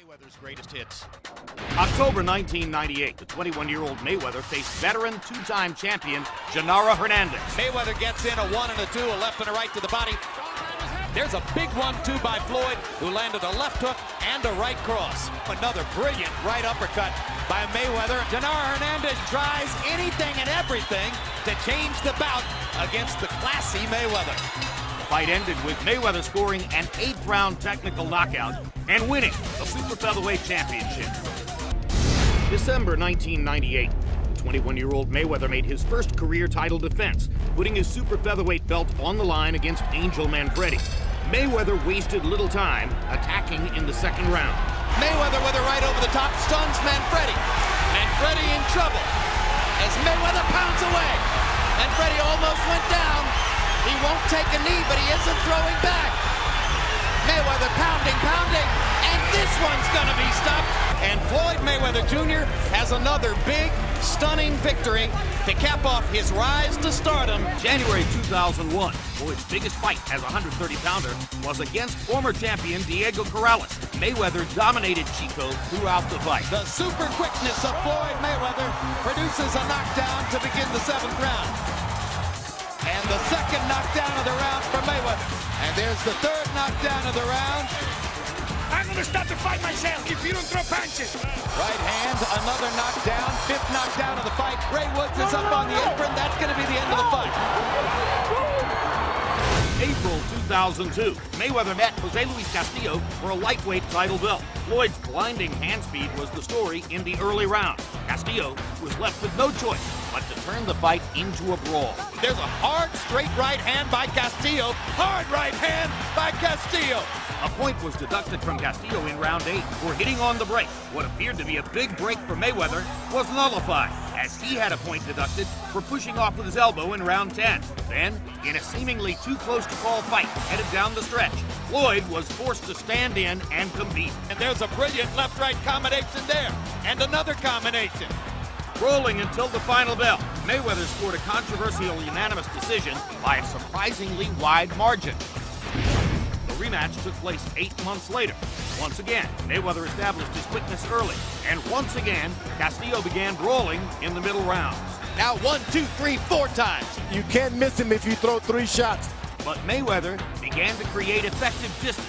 Mayweather's greatest hits. October 1998, the 21-year-old Mayweather faced veteran two-time champion Genaro Hernandez. Mayweather gets in a 1 and a 2, a left and a right to the body. There's a big 1-2 by Floyd, who landed a left hook and a right cross. Another brilliant right uppercut by Mayweather. Genaro Hernandez tries anything and everything to change the bout against the classy Mayweather. The fight ended with Mayweather scoring an 8th-round technical knockout and winning the Super Featherweight Championship. December 1998, the 21-year-old Mayweather made his first career title defense, putting his Super Featherweight belt on the line against Angel Manfredi. Mayweather wasted little time attacking in the second round. Mayweather with a right over the top stuns Manfredi. Manfredi in trouble as Mayweather pounds away. Manfredi almost went down. He won't take a knee, but he isn't throwing back. Mayweather pounding, and this one's gonna be stopped. And Floyd Mayweather Jr. has another big, stunning victory to cap off his rise to stardom. January 2001, Floyd's biggest fight as a 130-pounder was against former champion Diego Corrales. Mayweather dominated Chico throughout the fight. The super quickness of Floyd Mayweather produces a knockdown to begin the 7th round. And the second knockdown of the round for Mayweather. And there's the 3rd knockdown of the round. I'm gonna stop the fight myself if you don't throw punches. Right hand, another knockdown, 5th knockdown of the fight. Ray Woods is up on the apron. That's gonna be the end of the fight. April 2002, Mayweather met Jose Luis Castillo for a lightweight title belt. Floyd's blinding hand speed was the story in the early round. Castillo was left with no choice but to turn the fight into a brawl. There's a hard, straight right hand by Castillo. Hard right hand by Castillo. A point was deducted from Castillo in round 8 for hitting on the break. What appeared to be a big break for Mayweather was nullified, as he had a point deducted for pushing off with his elbow in round 10. Then, in a seemingly too close to call fight headed down the stretch, Floyd was forced to stand in and compete. And there's a brilliant left-right combination there. And another combination. Rolling until the final bell, Mayweather scored a controversial unanimous decision by a surprisingly wide margin. The rematch took place 8 months later. Once again, Mayweather established his quickness early, and once again, Castillo began brawling in the middle rounds. Now 1, 2, 3, 4 times. You can't miss him if you throw 3 shots. But Mayweather began to create effective distance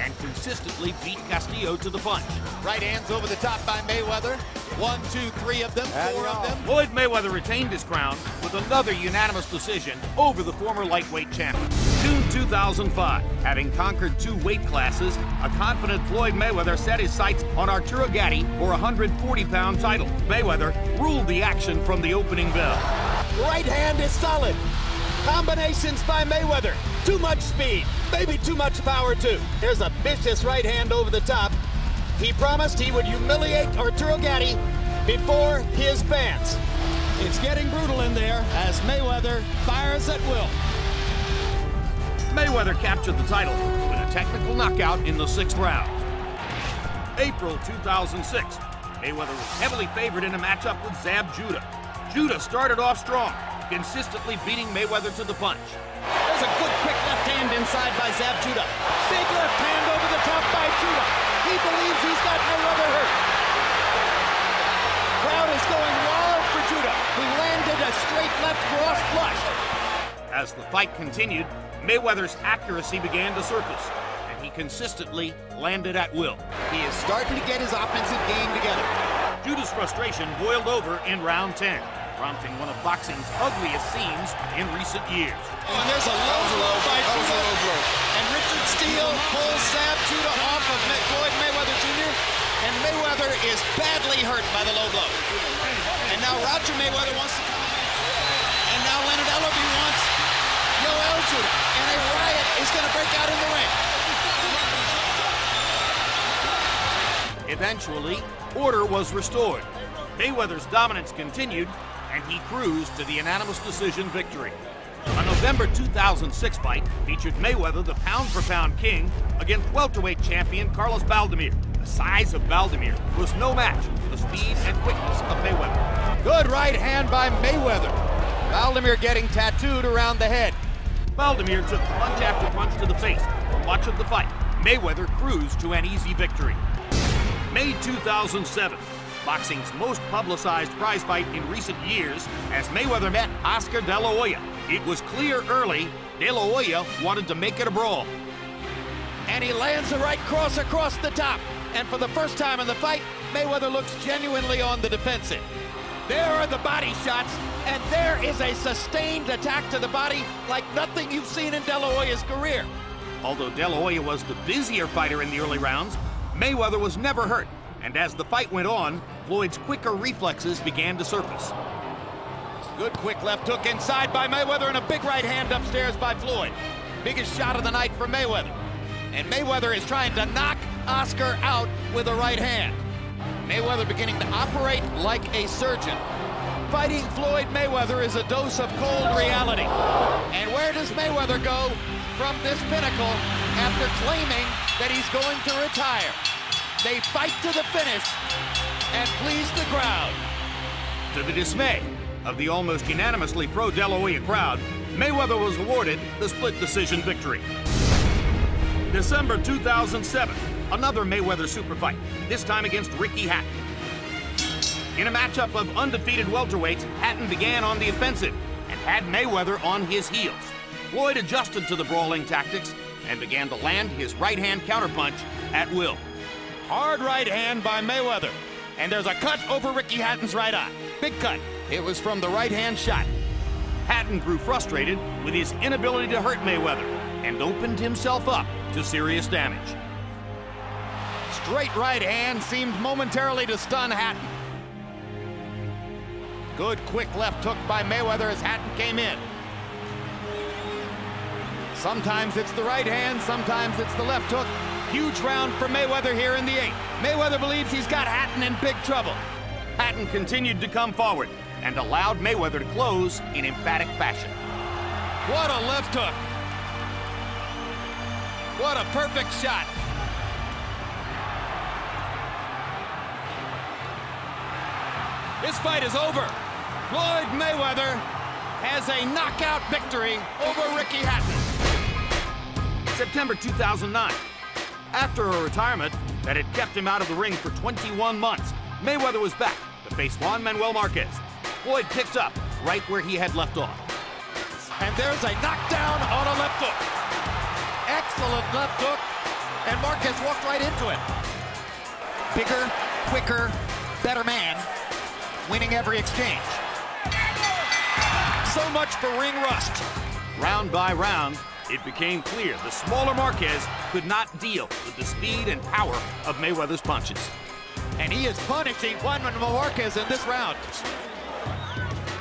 and consistently beat Castillo to the punch. Right hands over the top by Mayweather. 1, 2, 3 of them, 4 of them. Floyd Mayweather retained his crown with another unanimous decision over the former lightweight champion. June 2005, having conquered 2 weight classes, a confident Floyd Mayweather set his sights on Arturo Gatti for a 140-pound title. Mayweather ruled the action from the opening bell. Right hand is solid. Combinations by Mayweather. Too much speed, maybe too much power too. There's a vicious right hand over the top. He promised he would humiliate Arturo Gatti before his fans. It's getting brutal in there as Mayweather fires at will. Mayweather captured the title with a technical knockout in the 6th round. April 2006, Mayweather was heavily favored in a matchup with Zab Judah. Judah started off strong, consistently beating Mayweather to the punch. There's a good quick left hand inside by Zab Judah. Big left hand over the top by Judah. He believes he's got Mayweather hurt. Crowd is going wild for Judah, who landed a straight left cross flush. As the fight continued, Mayweather's accuracy began to surface, and he consistently landed at will. He is starting to get his offensive game together. Judah's frustration boiled over in round 10, prompting one of boxing's ugliest scenes in recent years. And there's a low blow by Judah. And Richard Steele pulls Zab Judah off of Floyd Mayweather Jr. And Mayweather is badly hurt by the low blow. And now Roger Mayweather wants to come in. And now Leonard Ellerbe wants Yoel Judah. And a riot is going to break out in the ring. Eventually, order was restored. Mayweather's dominance continued, and he cruised to the unanimous decision victory. A November 2006 fight featured Mayweather, the pound-for-pound king, against welterweight champion Carlos Baldemir. The size of Baldemir was no match for the speed and quickness of Mayweather. Good right hand by Mayweather. Baldemir getting tattooed around the head. Baldemir took punch after punch to the face for much of the fight. Mayweather cruised to an easy victory. May 2007, boxing's most publicized prize fight in recent years, as Mayweather met Oscar De La Hoya. It was clear early De La Hoya wanted to make it a brawl. And he lands the right cross across the top. And for the first time in the fight, Mayweather looks genuinely on the defensive. There are the body shots, and there is a sustained attack to the body like nothing you've seen in De La Hoya's career. Although De La Hoya was the busier fighter in the early rounds, Mayweather was never hurt. And as the fight went on, Floyd's quicker reflexes began to surface. Good quick left hook inside by Mayweather and a big right hand upstairs by Floyd. Biggest shot of the night for Mayweather. And Mayweather is trying to knock Oscar out with a right hand. Mayweather beginning to operate like a surgeon. Fighting Floyd Mayweather is a dose of cold reality. And where does Mayweather go from this pinnacle after claiming that he's going to retire? They fight to the finish and please the crowd. To the dismay of the almost unanimously pro-De La Hoya crowd, Mayweather was awarded the split decision victory. December 2007, another Mayweather super fight, this time against Ricky Hatton. In a matchup of undefeated welterweights, Hatton began on the offensive and had Mayweather on his heels. Floyd adjusted to the brawling tactics and began to land his right-hand counterpunch at will. Hard right hand by Mayweather. And there's a cut over Ricky Hatton's right eye. Big cut. It was from the right-hand shot. Hatton grew frustrated with his inability to hurt Mayweather and opened himself up to serious damage. Straight right hand seemed momentarily to stun Hatton. Good quick left hook by Mayweather as Hatton came in. Sometimes it's the right hand, sometimes it's the left hook. Huge round for Mayweather here in the 8th. Mayweather believes he's got Hatton in big trouble. Hatton continued to come forward and allowed Mayweather to close in emphatic fashion. What a left hook. What a perfect shot. This fight is over. Floyd Mayweather has a knockout victory over Ricky Hatton. September 2009. After a retirement that had kept him out of the ring for 21 months, Mayweather was back to face Juan Manuel Marquez. Floyd picked up right where he had left off. And there's a knockdown on a left hook. Excellent left hook, and Marquez walked right into it. Bigger, quicker, better man, winning every exchange. So much for ring rust. Round by round, it became clear the smaller Marquez could not deal with the speed and power of Mayweather's punches. And he is punishing Juan Manuel Marquez in this round.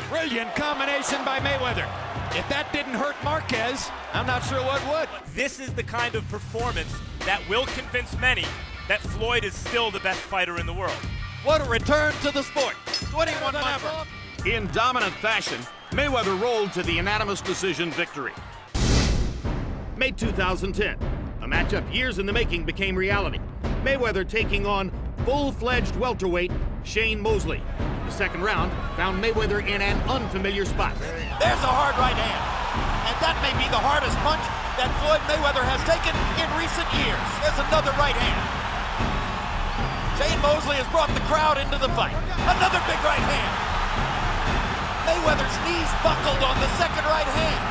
Brilliant combination by Mayweather. If that didn't hurt Marquez, I'm not sure what would. This is the kind of performance that will convince many that Floyd is still the best fighter in the world. What a return to the sport. 21 than ever. In dominant fashion, Mayweather rolled to the unanimous decision victory. May 2010, a matchup years in the making became reality. Mayweather taking on full-fledged welterweight Shane Mosley. The second round found Mayweather in an unfamiliar spot. There's a hard right hand. And that may be the hardest punch that Floyd Mayweather has taken in recent years. There's another right hand. Shane Mosley has brought the crowd into the fight. Another big right hand. Mayweather's knees buckled on the second right hand.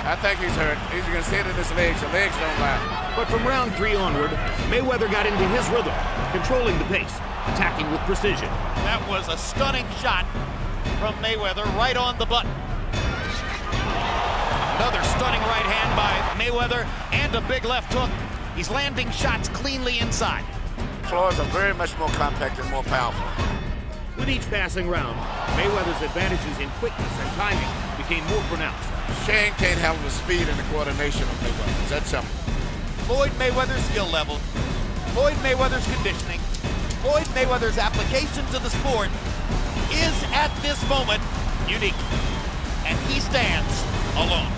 I think he's hurt. He's going to sit in his legs. The legs don't lie. But from round 3 onward, Mayweather got into his rhythm, controlling the pace, attacking with precision. That was a stunning shot from Mayweather right on the button. Another stunning right hand by Mayweather and a big left hook. He's landing shots cleanly inside. Floyd's are very much more compact and more powerful. With each passing round, Mayweather's advantages in quickness and timing became more pronounced. Shane can't handle the speed and the coordination of Mayweather. That's simple. Floyd Mayweather's skill level, Floyd Mayweather's conditioning, Floyd Mayweather's application to the sport is at this moment unique. And he stands alone.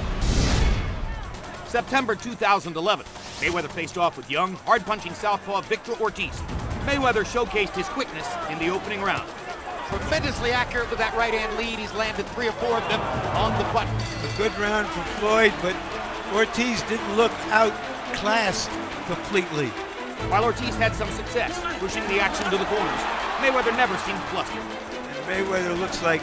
September 2011, Mayweather faced off with young, hard-punching southpaw Victor Ortiz. Mayweather showcased his quickness in the opening round. Tremendously accurate with that right-hand lead. He's landed 3 or 4 of them on the button. A good round for Floyd, but Ortiz didn't look outclassed completely. While Ortiz had some success pushing the action to the corners, Mayweather never seemed flustered. And Mayweather looks like,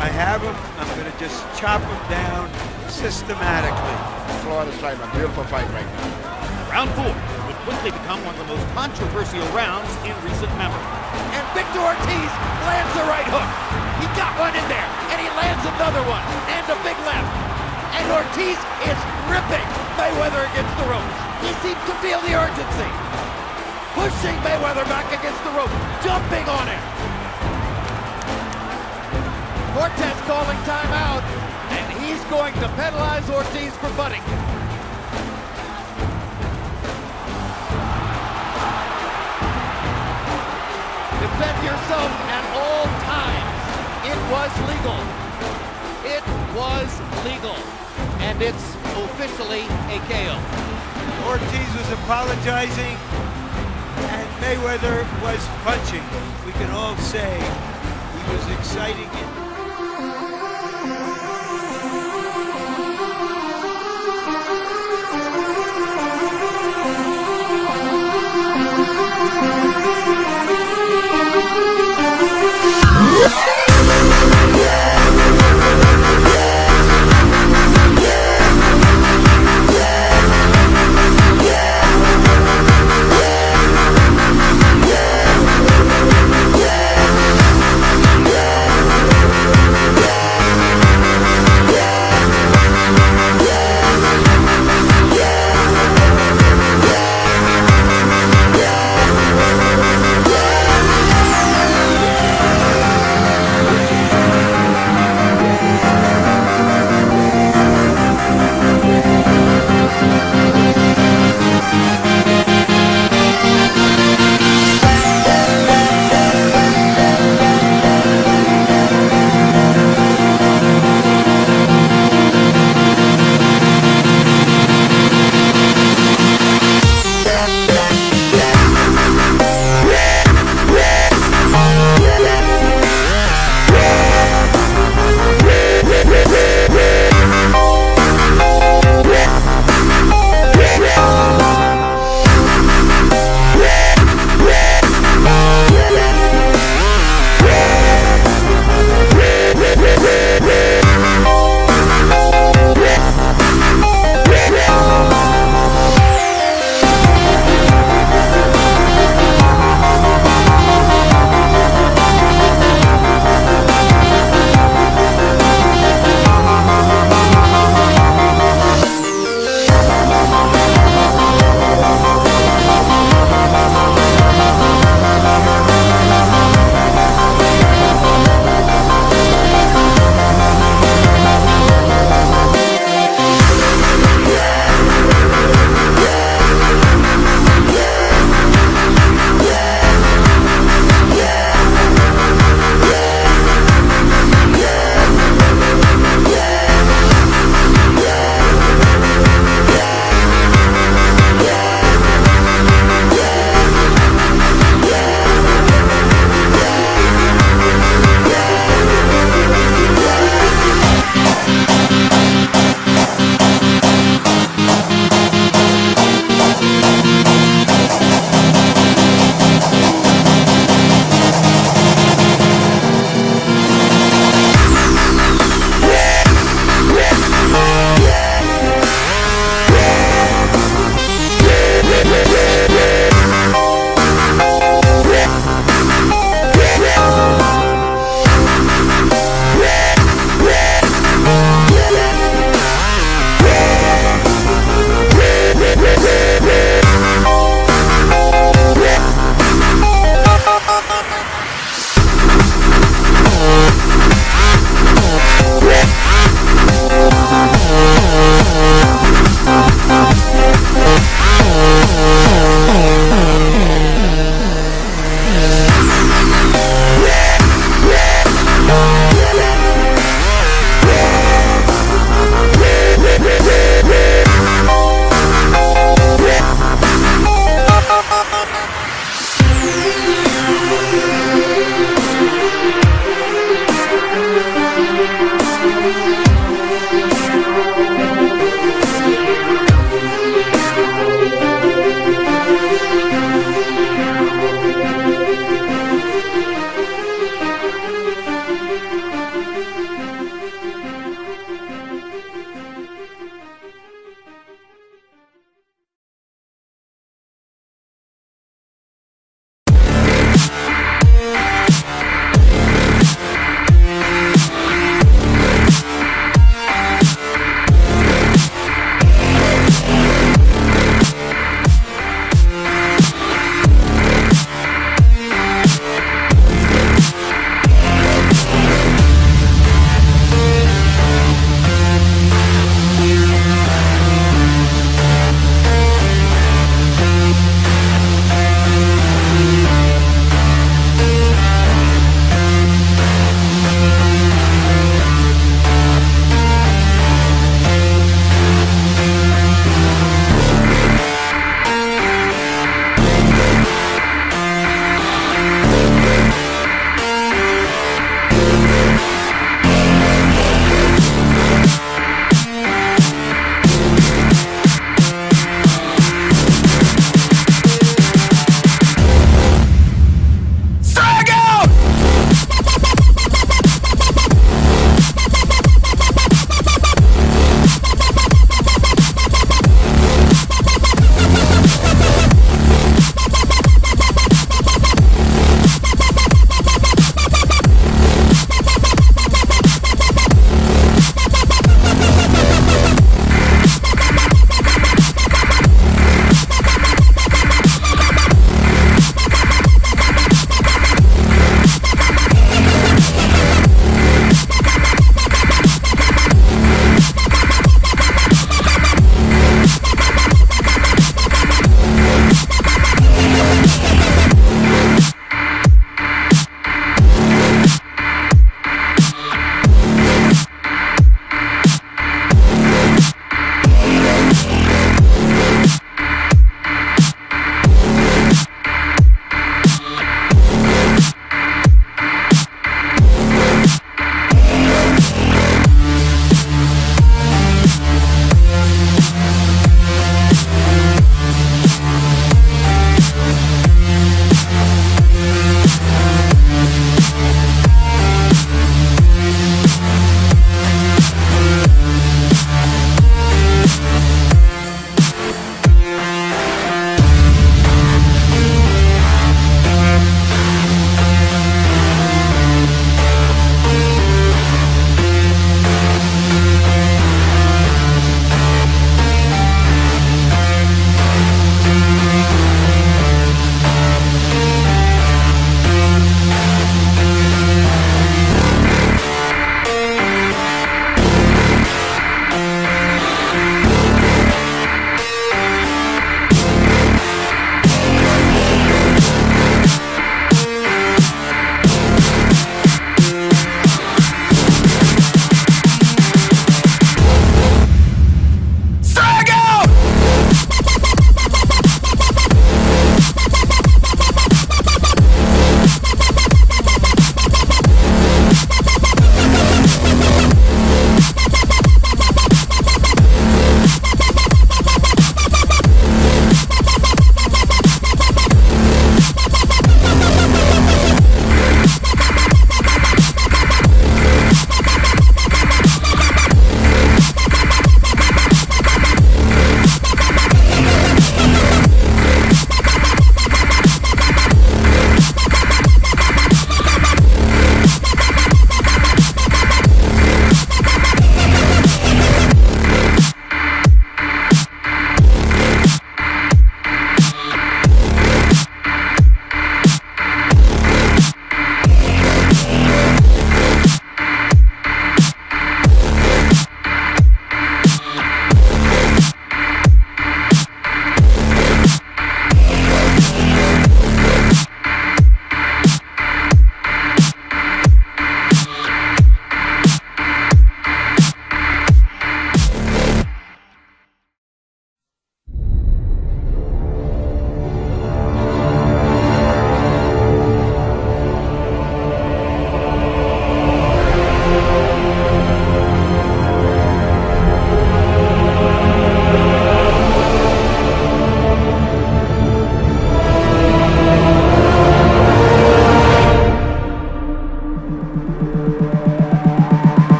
I have him, I'm going to just chop him down systematically. Flawless fight, a beautiful fight right now. Round 4 would quickly become one of the most controversial rounds in recent memory. And Victor Ortiz lands the right hook. He got one in there, and he lands another one, and a big left. And Ortiz is ripping Mayweather against the ropes. He seems to feel the urgency. Pushing Mayweather back against the rope, jumping on him. Cortez calling timeout, and he's going to penalize Ortiz for butting. Defend yourself at all times. It was legal. It was legal. And it's officially a KO. Ortiz was apologizing, and Mayweather was punching. We can all say he was exciting it.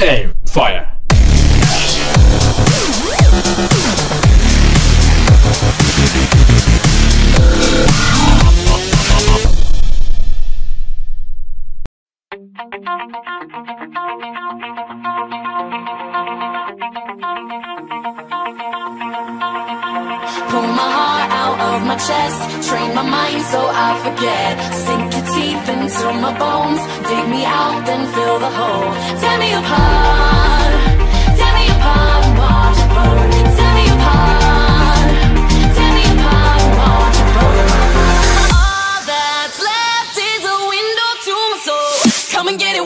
Aim, fire. Pull my heart out of my chest, train my mind so I forget. Sink your teeth into my bones, dig me out, then fill the hole. Tear me apart and watch it burn. Tear me apart and watch it burn. All that's left is a window to my soul. Come and get it.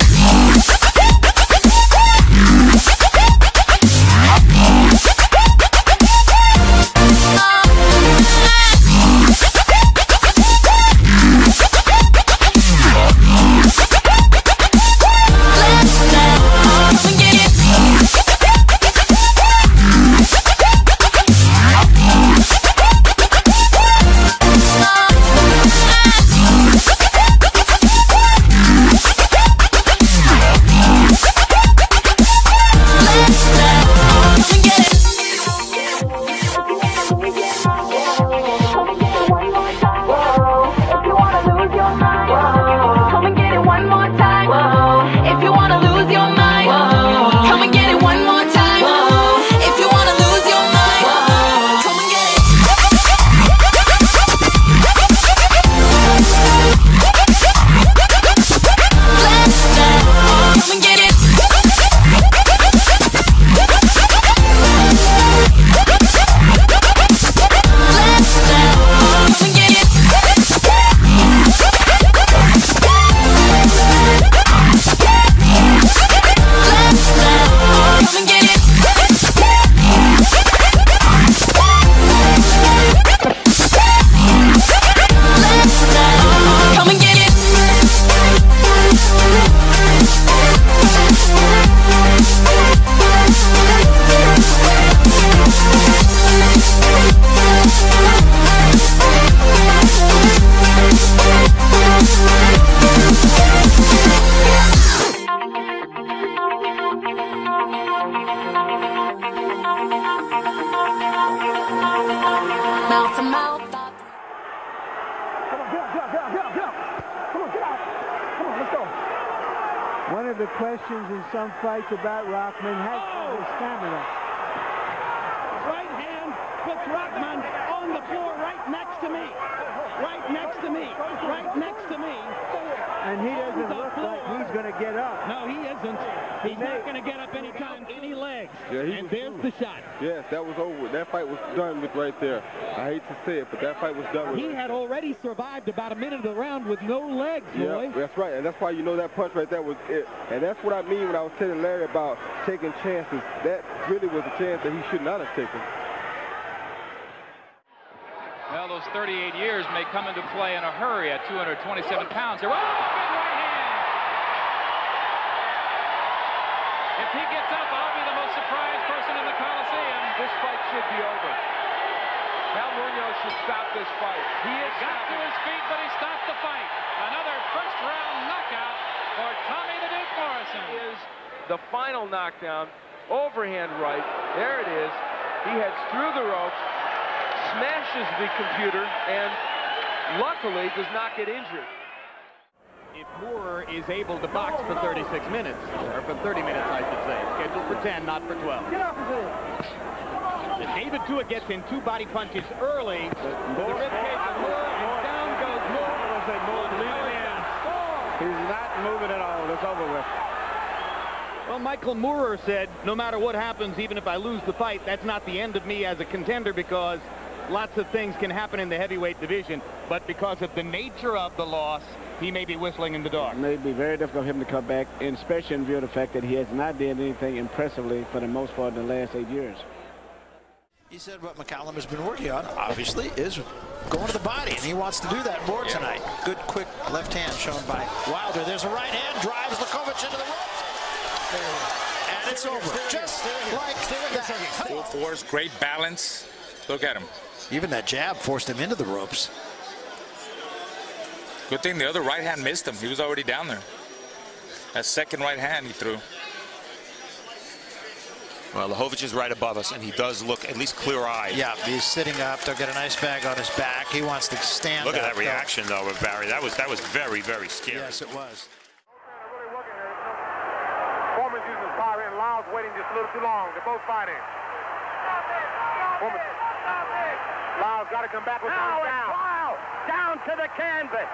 Mouth to mouth. Come on, get out. Come on, let's go. One of the questions in some fights about Rockman has his stamina. Right hand puts Rockman on the floor right next to me. Right next to me. Right next to me. And he doesn't look like he's going to get up. No, he isn't. He's not going to get up anytime, any legs. Yeah, and there's the shot. Yes, that was over. That fight was done with right there. I hate to say it, but that fight was done with. He had already survived about a minute of the round with no legs, boy. Yeah, that's right, and that's why you know that punch right there was it. And that's what I mean when I was telling Larry about taking chances. That really was a chance that he should not have taken. Well, those 38 years may come into play in a hurry at 227 pounds. Oh, big right hand! If he gets up, I'll be the most surprised person in the Coliseum. This fight should be over. Al Munoz should stop this fight. He got to his feet, but he stopped the fight. Another first-round knockout for Tommy the Duke Morrison. Is the final knockdown, overhand right. There it is. He heads through the ropes, smashes the computer, and luckily does not get injured. If Moore is able to box for 36 minutes, or for 30 minutes, I should say, scheduled for 10, not for 12. Get off his head. If David Tua gets in 2 body punches early, the ribcage of Moore, and down goes Moore. He's not moving at all. It's over with. Well, Michael Moorer said, no matter what happens, even if I lose the fight, that's not the end of me as a contender, because lots of things can happen in the heavyweight division, but because of the nature of the loss, he may be whistling in the dark. It may be very difficult for him to come back, and especially in view of the fact that he has not done anything impressively for the most part in the last 8 years. He said what McCallum has been working on, obviously, is going to the body, and he wants to do that more tonight. Good, quick left hand shown by Wilder. There's a right hand, drives Lakovic into the ropes. And it's over, just like that. Full force, great balance. Look at him. Even that jab forced him into the ropes. Good thing the other right hand missed him. He was already down there. That second right hand he threw. Well, Lahovic is right above us, and he does look at least clear-eyed. Yeah, he's sitting up. They'll get a nice bag on his back. He wants to stand Look at up, that reaction, though, of Barry. That was very, very scary. Yes, it was. Foreman's using power in. Lyles waiting just a little too long. They're both fighting. Foreman. Lyles got to come back with one down. Down to the canvas.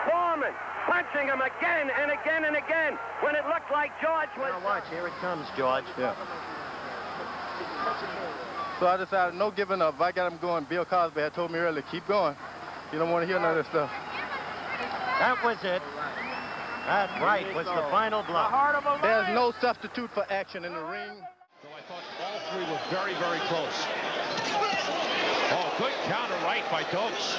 Foreman punching him again and again and again when it looked like George was... Now watch, here it comes, George. Yeah. So I decided no giving up. If I got him going, Bill Cosby had told me earlier, keep going. You don't want to hear none of this stuff. That was it. That right was the final blow. There's no substitute for action in the ring. So I thought all three were very, very close. Oh, good counter right by Dokes.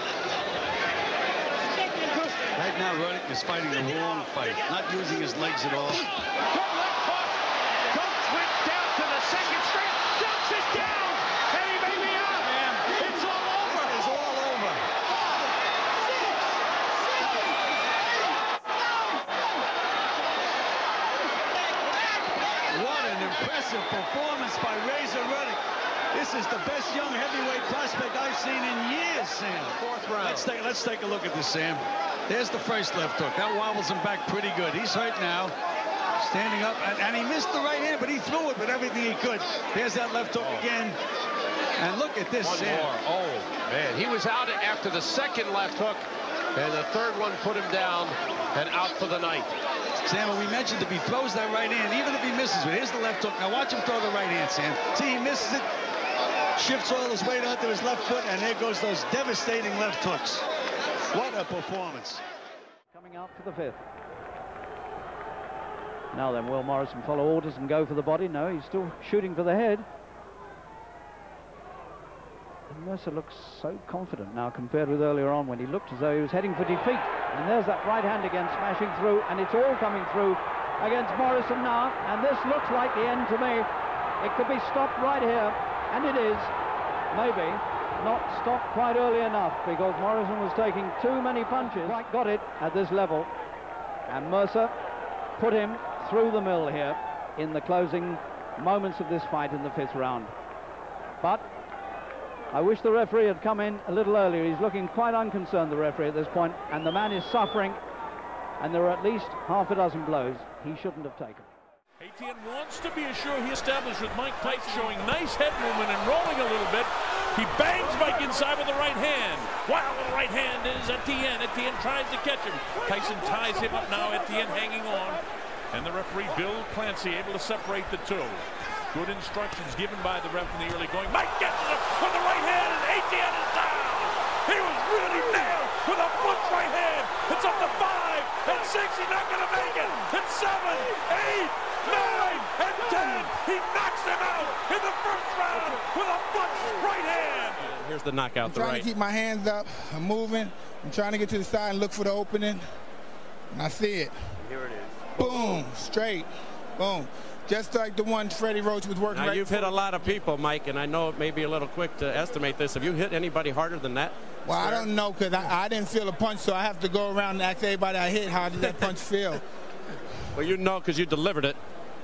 Right now, Ruddick is fighting the wrong fight, not using his legs at all. Good left hook. Dokes went down to the second string. Dokes is down, and he may be out. It's all over. It's all over. What an impressive performance by Razor Ruddick. This is the best young heavyweight prospect I've seen in years, Sam. Fourth round. Let's take a look at this, Sam. There's the first left hook. That wobbles him back pretty good. He's hurt now. Standing up, and he missed the right hand, but he threw it with everything he could. There's that left hook again. And look at this, One Sam. more. Oh, man. He was out after the second left hook, and the third one put him down and out for the night. Sam, we mentioned if he throws that right hand, even if he misses it, here's the left hook. Now watch him throw the right hand, Sam. See, he misses it. Shifts all his weight onto his left foot, and there goes those devastating left hooks. What a performance. Coming out for the fifth. Now then, will Morrison follow orders and go for the body? No, he's still shooting for the head. And Mercer looks so confident now compared with earlier on when he looked as though he was heading for defeat. And there's that right hand again smashing through, and it's all coming through against Morrison now. And this looks like the end to me. It could be stopped right here. And it is, maybe, not stopped quite early enough because Morrison was taking too many punches. Quite got it at this level. And Mercer put him through the mill here in the closing moments of this fight in the fifth round. But I wish the referee had come in a little earlier. He's looking quite unconcerned, the referee, at this point, and the man is suffering, and there are at least half a dozen blows he shouldn't have taken. Etienne wants to be assured he established with Mike Tyson showing nice head movement and rolling a little bit. He bangs Mike inside with the right hand. Wow, the right hand is Etienne. Etienne tries to catch him. Tyson ties him up now, Etienne hanging on. And the referee, Bill Clancy, able to separate the two. Good instructions given by the ref in the early going. Mike gets him with the right hand, and Etienne is down. He was really nailed with a butch right hand. It's up to 5 and 6. He's not going to make it. It's 7, 8, 9, and 10. He knocks him out in the first round with a butch right hand. Here's the knockout. I'm trying to keep my hands up. I'm moving. I'm trying to get to the side and look for the opening. And I see it. Here it is. Boom. Straight. Boom. Just like the one Freddie Roach was working. Now, right you've hit a lot of people, Mike, and I know it may be a little quick to estimate this. Have you hit anybody harder than that? Well, I don't know because I didn't feel a punch, so I have to go around and ask everybody I hit, how did that punch feel? Well, you know because you delivered it.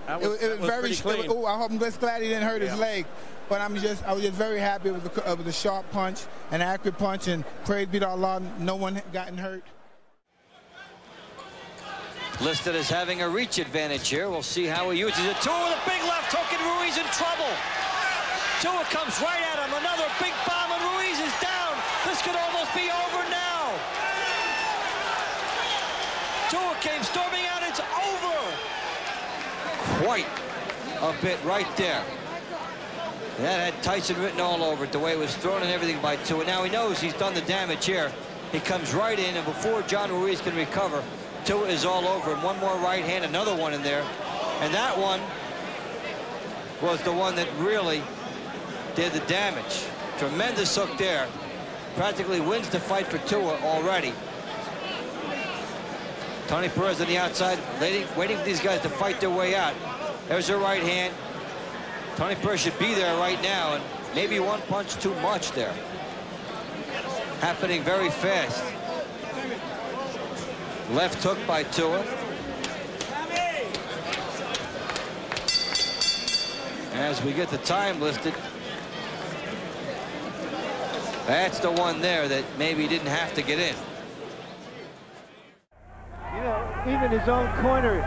It was very clean. I'm just glad he didn't hurt his leg. But I was just very happy with the sharp punch, an accurate punch, and praise be to Allah, no one gotten hurt. Listed as having a reach advantage here. We'll see how he uses it. Tua with a big left hook, and Ruiz in trouble. Tua comes right at him. Another big bomb, and Ruiz is down. This could almost be over now. Tua came storming out. It's over. Quite a bit right there. That had Tyson written all over it, the way it was thrown and everything by Tua. Now he knows he's done the damage here. He comes right in, and before John Ruiz can recover, Tua is all over him. One more right hand, another one in there. And that one was the one that really did the damage. Tremendous hook there. Practically wins the fight for Tua already. Tony Perez on the outside, waiting for these guys to fight their way out. There's their right hand. Tony Perez should be there right now, and maybe one punch too much there. Happening very fast. Left hook by Tua. As we get the time listed, that's the one there that maybe didn't have to get in. You know, even his own corner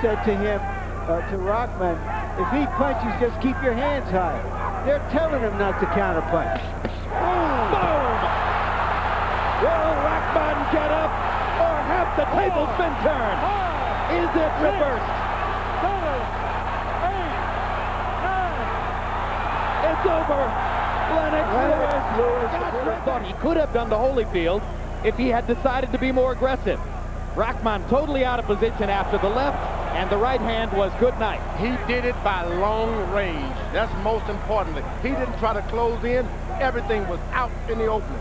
said to him, to Rockman, if he punches, just keep your hands high. They're telling him not to counterpunch. Boom! Boom! Will Rockman get up, or have the tables been turned? Is it reversed? 7, 8, 9. It's over. Lennox Lewis thought he could have done to Holyfield if he had decided to be more aggressive. Rockman totally out of position after the left, and the right hand was good night. He did it by long range. That's most importantly. He didn't try to close in. Everything was out in the opening.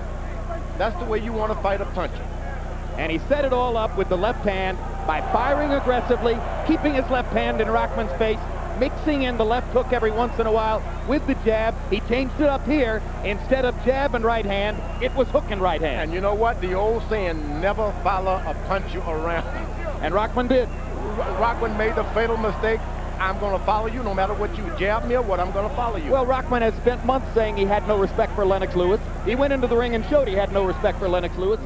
That's the way you want to fight a puncher. And he set it all up with the left hand by firing aggressively, keeping his left hand in Rockman's face, mixing in the left hook every once in a while with the jab. He changed it up here. Instead of jab and right hand, it was hook and right hand. And you know what? The old saying, never follow a puncher around. And Rockman did. Rockman made the fatal mistake. I'm going to follow you no matter what you jab me or what, I'm going to follow you. Well, Rockman has spent months saying he had no respect for Lennox Lewis. He went into the ring and showed he had no respect for Lennox Lewis.